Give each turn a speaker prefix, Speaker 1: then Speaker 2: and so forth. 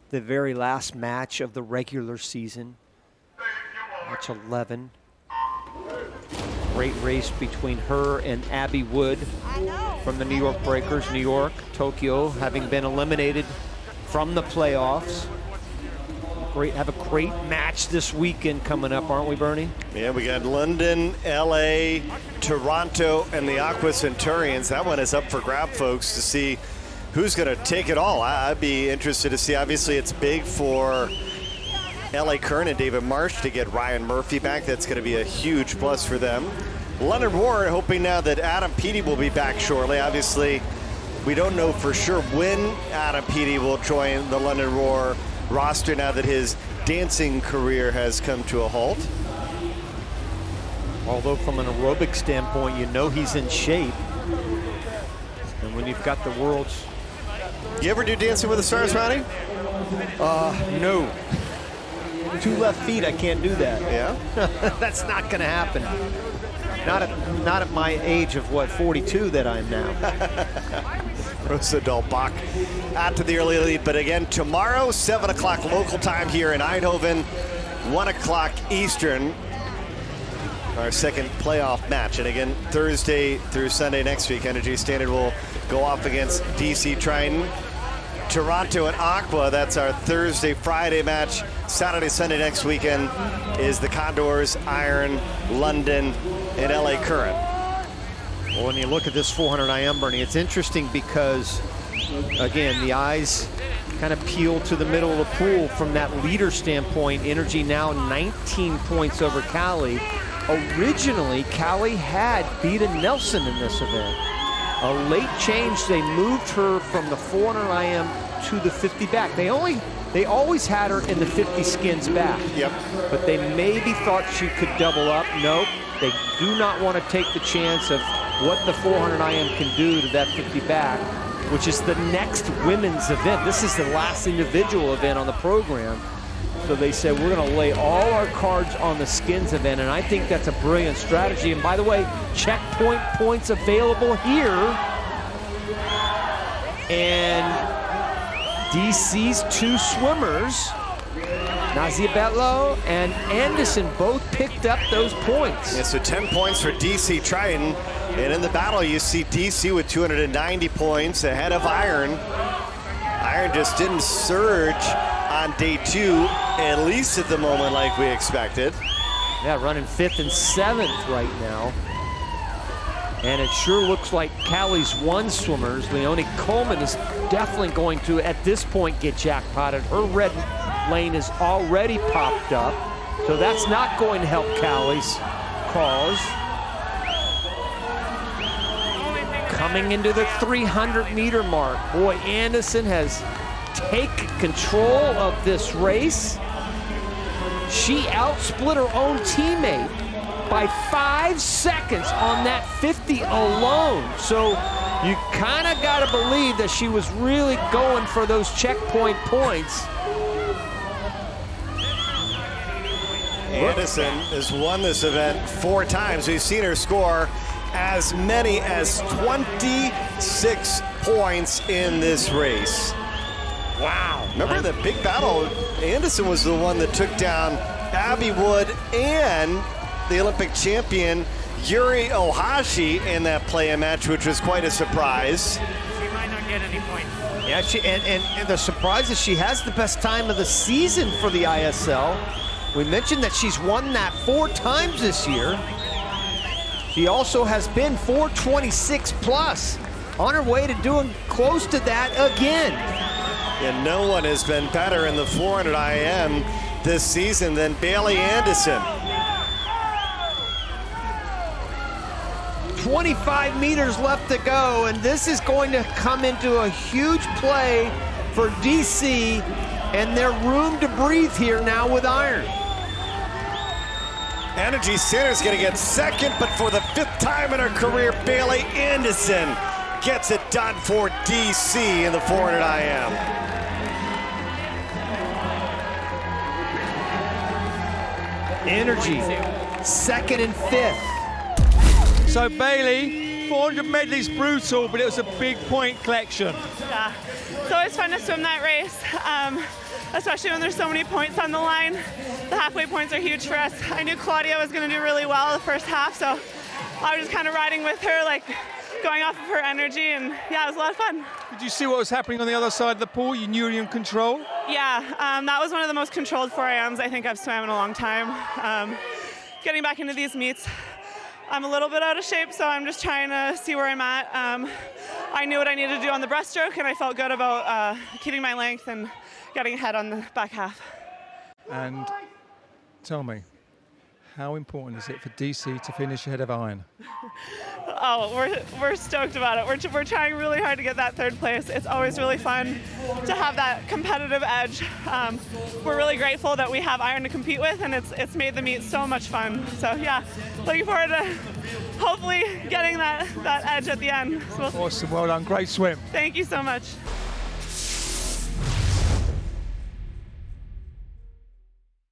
Speaker 1: the very last match of the regular season. Match 11. Great race between her and Abby Wood from the New York Breakers. New York, Tokyo, having been eliminated from the playoffs. Have a great match this weekend coming up, aren't we, Bernie?
Speaker 2: Yeah, we got London, LA, Toronto, and the Aqua Centurions. That one is up for grab, folks, to see who's going to take it all. I'd be interested to see. Obviously, it's big for LA Kern and David Marsh to get Ryan Murphy back. That's going to be a huge plus for them. London Roar hoping now that Adam Peaty will be back shortly. Obviously, we don't know for sure when Adam Peaty will join the London Roar roster now that his dancing career has come to a halt.
Speaker 1: Although from an aerobic standpoint, you know he's in shape. And when you've got the world's...
Speaker 2: You ever do Dancing with the Stars, Ronnie?
Speaker 1: No. 2 left feet, I can't do that.
Speaker 2: Yeah?
Speaker 1: That's not gonna happen. Not at my age of, what, 42 that I'm now.
Speaker 2: Rosa Dahlbach out to the early lead, but again, tomorrow, 7 o'clock local time here in Eindhoven, 1 o'clock Eastern, our second playoff match. And again, Thursday through Sunday next week, Energy Standard will go off against DC Trident. Toronto and Aqua, that's our Thursday, Friday match. Saturday, Sunday next weekend is the Condors, Iron, London, and LA Current.
Speaker 1: Well, when you look at this 400 IM, Bernie, it's interesting because, again, the eyes kind of peel to the middle of the pool from that leader standpoint. Energy now 19 points over Callie. Originally, Callie had beaten Nelson in this event. A late change, they moved her from the 400 IM to the 50 back. They always had her in the 50 skins back.
Speaker 2: Yep.
Speaker 1: But they maybe thought she could double up. Nope. They do not want to take the chance of what the 400 IM can do to that 50 back, which is the next women's event. This is the last individual event on the program. So they said, we're going to lay all our cards on the skins event, and I think that's a brilliant strategy. And by the way, checkpoint points available here. And DC's 2 swimmers, Nazia Betlow and Andison, both picked up those points.
Speaker 2: Yeah, so 10 points for DC Trident. And in the battle, you see DC with 290 points ahead of Iron. Iron just didn't surge on day 2, at least at the moment, like we expected.
Speaker 1: Yeah, running 5th and 7th right now. And it sure looks like Callie's 1 swimmers, Leonie Coleman, is definitely going to, at this point, get jackpotted. Her red lane is already popped up, so that's not going to help Callie's cause. Coming into the 300-meter mark. Boy, Andison has taken control of this race. She outsplit her own teammate by 5 seconds on that 50 alone. So you kind of got to believe that she was really going for those checkpoint points.
Speaker 2: Andison has won this event 4 times. We've seen her score as many as 26 points in this race.
Speaker 1: Wow.
Speaker 2: Remember the big battle? Andison was the one that took down Abby Wood and the Olympic champion Yuri Ohashi in that play-in match, which was quite a surprise.
Speaker 3: She might not get any points.
Speaker 1: Yeah, and the surprise is she has the best time of the season for the ISL. We mentioned that she's won that 4 times this year. She also has been 426 plus, on her way to doing close to that again.
Speaker 2: And no one has been better in the 400 IM this season than Bailey Andison.
Speaker 1: 25 meters left to go, and this is going to come into a huge play for DC and their room to breathe here now with Iron.
Speaker 2: Energy Center's gonna get second, but for the 5th time in her career, Bailey Andison gets it done for DC in the 400 IM.
Speaker 1: Energy, 2nd and 5th.
Speaker 4: So Bailey 400 medley's brutal, but it was a big point collection.
Speaker 5: Yeah, it's always fun to swim that race, especially when there's so many points on the line. The halfway points are huge for us. I knew Claudia was going to do really well the first half, so I was just kind of riding with her, like going off of her energy, and yeah, it was a lot of fun.
Speaker 4: Did you see what was happening on the other side of the pool? You knew you were in control?
Speaker 5: Yeah, that was one of the most controlled 4 IMs I think I've swam in a long time. Getting back into these meets, I'm a little bit out of shape, so I'm just trying to see where I'm at. I knew what I needed to do on the breaststroke, and I felt good about keeping my length and getting ahead on the back half.
Speaker 4: And tell me, how important is it for DC to finish ahead of Iron?
Speaker 5: Oh, we're stoked about it. We're trying really hard to get that 3rd place. It's always really fun to have that competitive edge. We're really grateful that we have Iron to compete with, and it's made the meet so much fun. So yeah, looking forward to hopefully getting that edge at the end. So
Speaker 4: Awesome, well done, great swim.
Speaker 5: thank you so much.